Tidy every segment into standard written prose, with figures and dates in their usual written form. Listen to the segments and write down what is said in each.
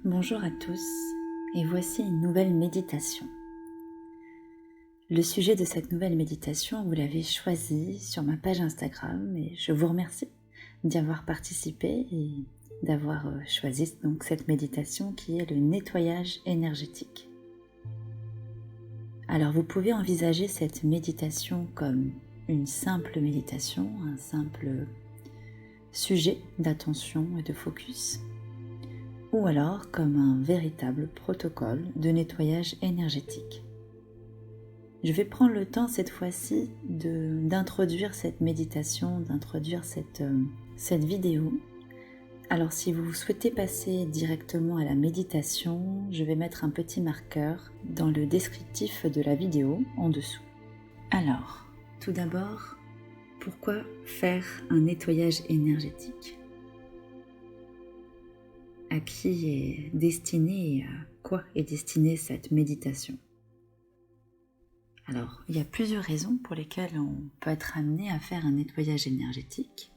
Bonjour à tous et voici une nouvelle méditation. Le sujet de cette nouvelle méditation, vous l'avez choisi sur ma page Instagram et je vous remercie d'y avoir participé et d'avoir choisi donc cette méditation qui est le nettoyage énergétique. Alors vous pouvez envisager cette méditation comme une simple méditation, un simple sujet d'attention et de focus, ou alors comme un véritable protocole de nettoyage énergétique. Je vais prendre le temps cette fois-ci d'introduire cette méditation, d'introduire cette vidéo. Alors si vous souhaitez passer directement à la méditation, je vais mettre un petit marqueur dans le descriptif de la vidéo en dessous. Alors, tout d'abord, pourquoi faire un nettoyage énergétique ? À qui est destinée et à quoi est destinée cette méditation ? Alors, il y a plusieurs raisons pour lesquelles on peut être amené à faire un nettoyage énergétique.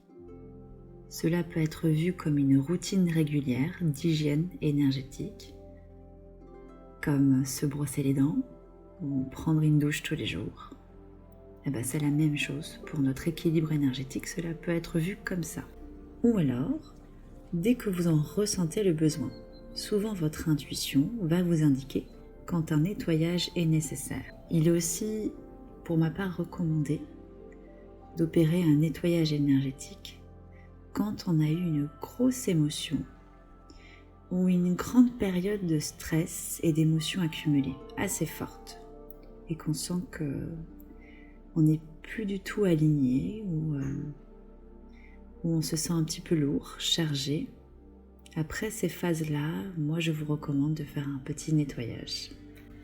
Cela peut être vu comme une routine régulière d'hygiène énergétique, comme se brosser les dents ou prendre une douche tous les jours. C'est la même chose pour notre équilibre énergétique, cela peut être vu comme ça. Ou alors, dès que vous en ressentez le besoin, souvent votre intuition va vous indiquer quand un nettoyage est nécessaire. Il est aussi, pour ma part, recommandé d'opérer un nettoyage énergétique quand on a eu une grosse émotion ou une grande période de stress et d'émotions accumulées assez fortes et qu'on sent qu'on n'est plus du tout aligné ou où on se sent un petit peu lourd, chargé. Après ces phases-là, moi je vous recommande de faire un petit nettoyage.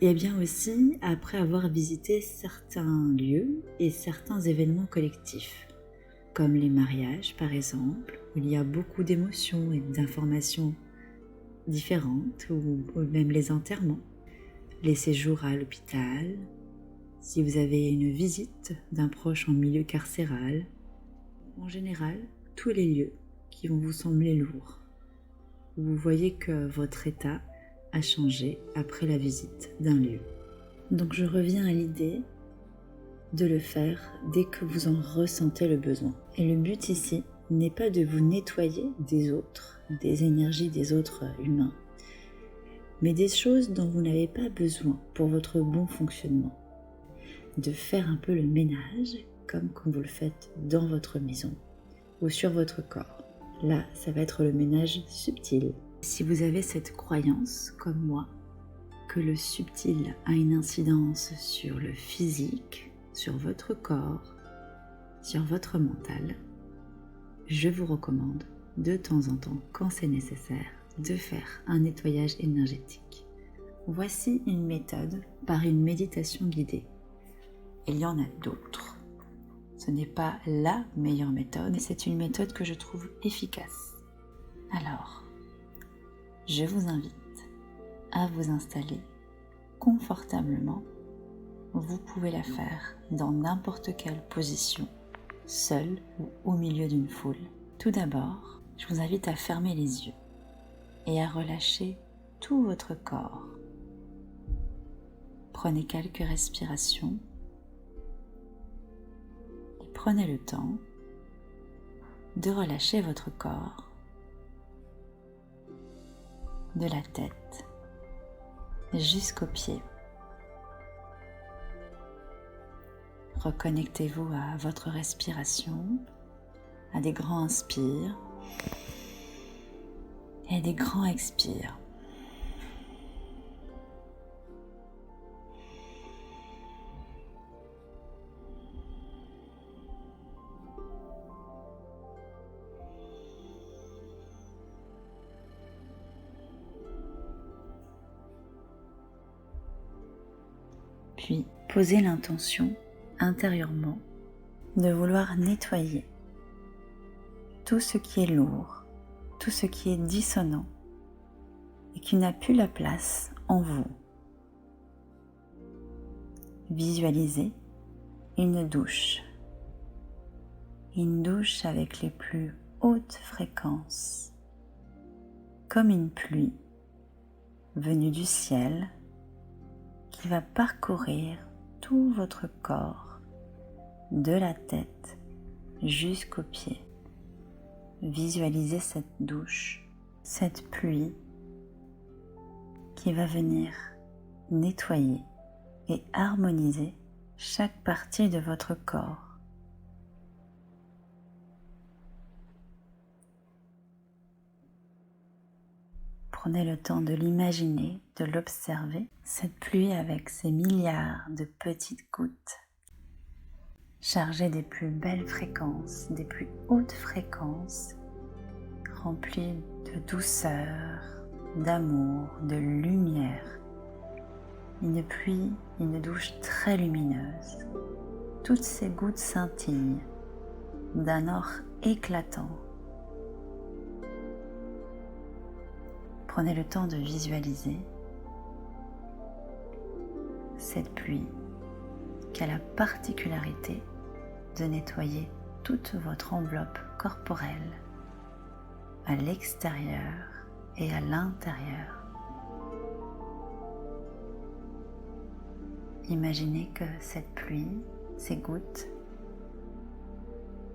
Et bien aussi, après avoir visité certains lieux et certains événements collectifs, comme les mariages par exemple, où il y a beaucoup d'émotions et d'informations différentes, ou même les enterrements, les séjours à l'hôpital, si vous avez une visite d'un proche en milieu carcéral, en général, tous les lieux qui vont vous sembler lourds, où vous voyez que votre état a changé après la visite d'un lieu. Donc je reviens à l'idée de le faire dès que vous en ressentez le besoin. Et le but ici n'est pas de vous nettoyer des autres, des énergies des autres humains, mais des choses dont vous n'avez pas besoin pour votre bon fonctionnement. De faire un peu le ménage, comme quand vous le faites dans votre maison ou sur votre corps. Là, ça va être le ménage subtil. Si vous avez cette croyance, comme moi, que le subtil a une incidence sur le physique, sur votre corps, sur votre mental, je vous recommande de temps en temps, quand c'est nécessaire, de faire un nettoyage énergétique. Voici une méthode par une méditation guidée. Il y en a d'autres. Ce n'est pas la meilleure méthode, mais c'est une méthode que je trouve efficace. Alors, je vous invite à vous installer confortablement. Vous pouvez la faire dans n'importe quelle position, seul ou au milieu d'une foule. Tout d'abord, je vous invite à fermer les yeux et à relâcher tout votre corps. Prenez quelques respirations. Prenez le temps de relâcher votre corps, de la tête jusqu'aux pieds. Reconnectez-vous à votre respiration, à des grands inspires et des grands expires. Puis, posez l'intention intérieurement de vouloir nettoyer tout ce qui est lourd, tout ce qui est dissonant et qui n'a plus la place en vous. Visualisez une douche avec les plus hautes fréquences, comme une pluie venu du ciel qui va parcourir tout votre corps, de la tête jusqu'aux pieds. Visualisez cette douche, cette pluie qui va venir nettoyer et harmoniser chaque partie de votre corps. Prenez le temps de l'imaginer, de l'observer, cette pluie avec ses milliards de petites gouttes, chargées des plus belles fréquences, des plus hautes fréquences, remplies de douceur, d'amour, de lumière. Une pluie, une douche très lumineuse. Toutes ces gouttes scintillent d'un or éclatant. Prenez le temps de visualiser cette pluie qui a la particularité de nettoyer toute votre enveloppe corporelle, à l'extérieur et à l'intérieur. Imaginez que cette pluie, ces gouttes,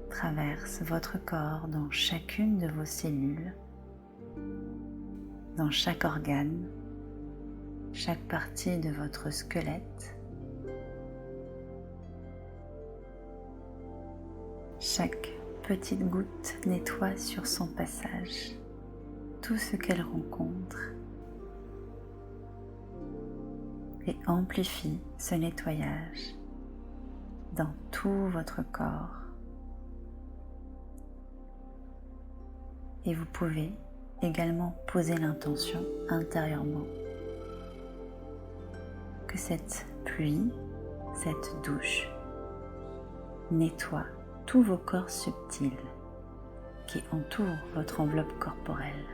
traversent votre corps dans chacune de vos cellules, dans chaque organe, chaque partie de votre squelette. Chaque petite goutte nettoie sur son passage tout ce qu'elle rencontre et amplifie ce nettoyage dans tout votre corps. Et vous pouvez également poser l'intention intérieurement que cette pluie, cette douche nettoie tous vos corps subtils qui entourent votre enveloppe corporelle.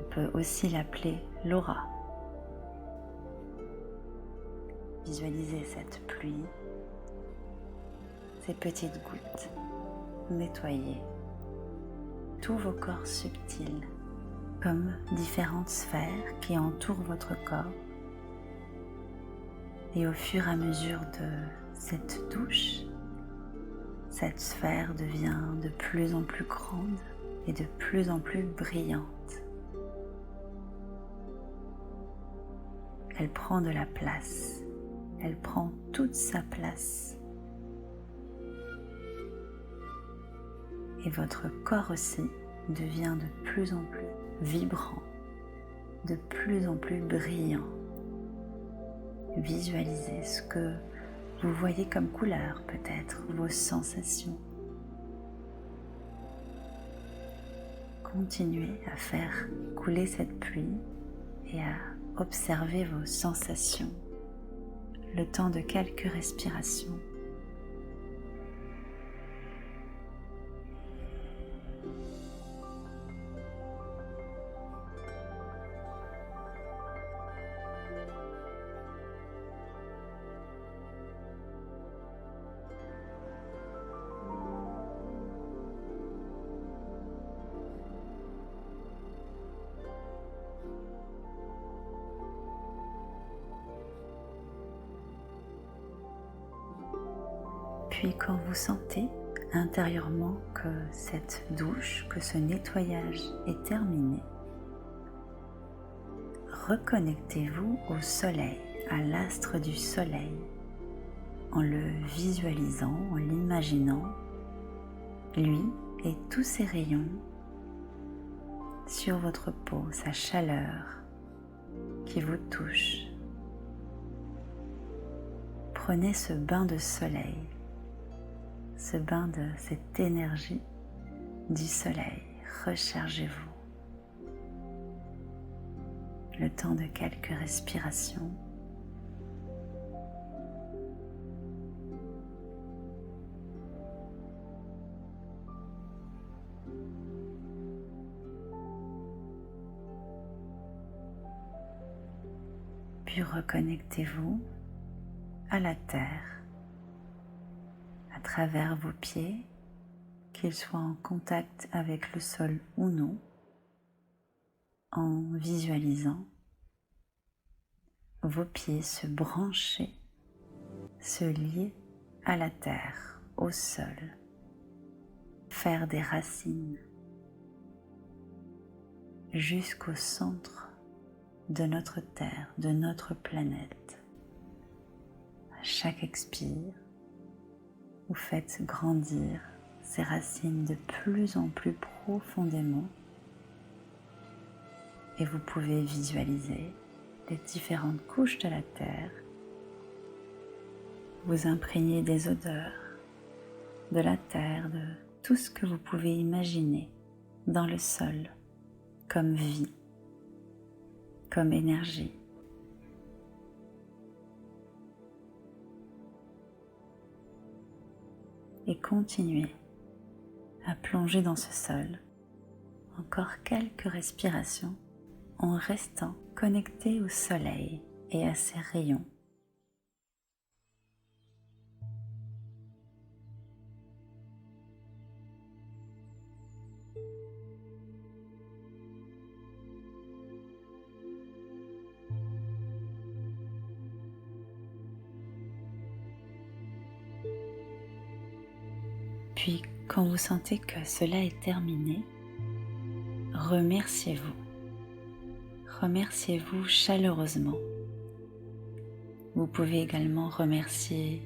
On peut aussi l'appeler l'aura. Visualisez cette pluie, ces petites gouttes nettoyer tous vos corps subtils comme différentes sphères qui entourent votre corps. Et au fur et à mesure de cette douche, cette sphère devient de plus en plus grande et de plus en plus brillante. Elle prend de la place, elle prend toute sa place. Et votre corps aussi devient de plus en plus vibrant, de plus en plus brillant. Visualisez ce que vous voyez comme couleur, peut-être vos sensations. Continuez à faire couler cette pluie et à observer vos sensations, le temps de quelques respirations. Puis quand vous sentez intérieurement que cette douche, que ce nettoyage est terminé, reconnectez-vous au soleil, à l'astre du soleil, en le visualisant, en l'imaginant, lui et tous ses rayons sur votre peau, sa chaleur qui vous touche. Prenez ce bain de soleil, ce bain de cette énergie du soleil. Rechargez-vous. Le temps de quelques respirations. Puis reconnectez-vous à la terre, à travers vos pieds, qu'ils soient en contact avec le sol ou non, en visualisant vos pieds se brancher, se lier à la terre, au sol, faire des racines jusqu'au centre de notre terre, de notre planète. À chaque expire, vous faites grandir ces racines de plus en plus profondément et vous pouvez visualiser les différentes couches de la terre, vous imprégner des odeurs de la terre, de tout ce que vous pouvez imaginer dans le sol comme vie, comme énergie. Et continuez à plonger dans ce sol encore quelques respirations en restant connecté au soleil et à ses rayons. Puis, quand vous sentez que cela est terminé, remerciez-vous. Remerciez-vous chaleureusement. Vous pouvez également remercier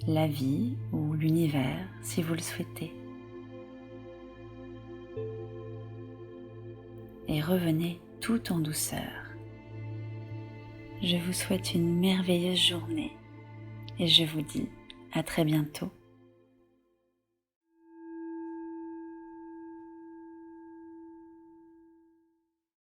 la vie ou l'univers si vous le souhaitez. Et revenez tout en douceur. Je vous souhaite une merveilleuse journée et je vous dis à très bientôt.